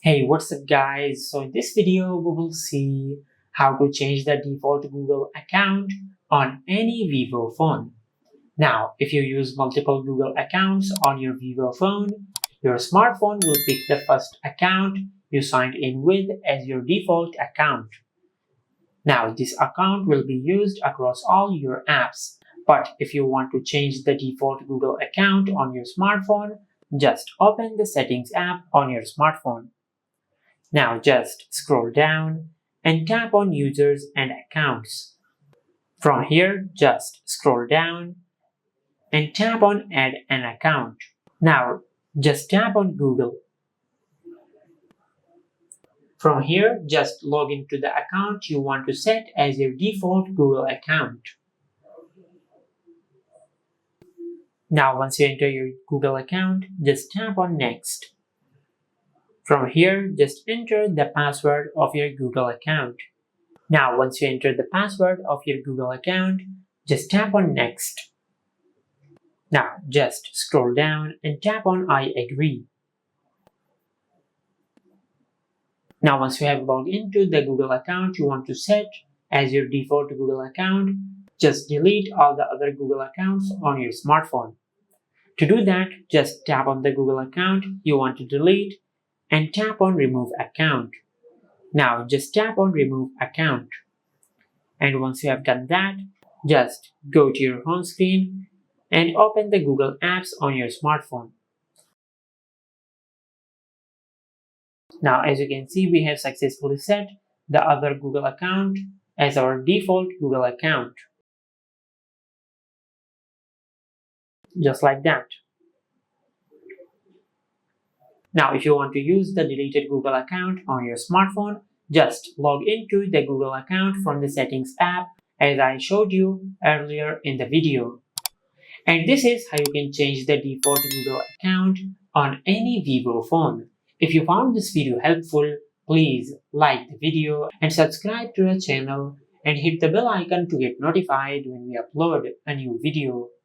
Hey, what's up guys? So in this video, we will see how to change the default Google account on any Vivo phone. Now, if you use multiple Google accounts on your Vivo phone, your smartphone will pick the first account you signed in with as your default account. Now, this account will be used across all your apps. But if you want to change the default Google account on your smartphone, just open the Settings app on your smartphone. Now just scroll down and tap on Users and Accounts. From here, just scroll down and tap on Add an Account. Now just tap on Google. From here, just log into the account you want to set as your default Google account. Now once you enter your Google account, just tap on Next. From here, just enter the password of your Google account. Now, once you enter the password of your Google account, just tap on Next. Now, just scroll down and tap on I agree. Now, once you have logged into the Google account you want to set as your default Google account, just delete all the other Google accounts on your smartphone. To do that, just tap on the Google account you want to delete and tap on Remove Account. Now, just tap on Remove Account. And once you have done that, just go to your home screen and open the Google Apps on your smartphone. Now, as you can see, we have successfully set the other Google account as our default Google account. Just like that. Now, if you want to use the deleted Google account on your smartphone, just log into the Google account from the Settings app as I showed you earlier in the video. And this is how you can change the default Google account on any Vivo phone. If you found this video helpful, please like the video and subscribe to our channel and hit the bell icon to get notified when we upload a new video.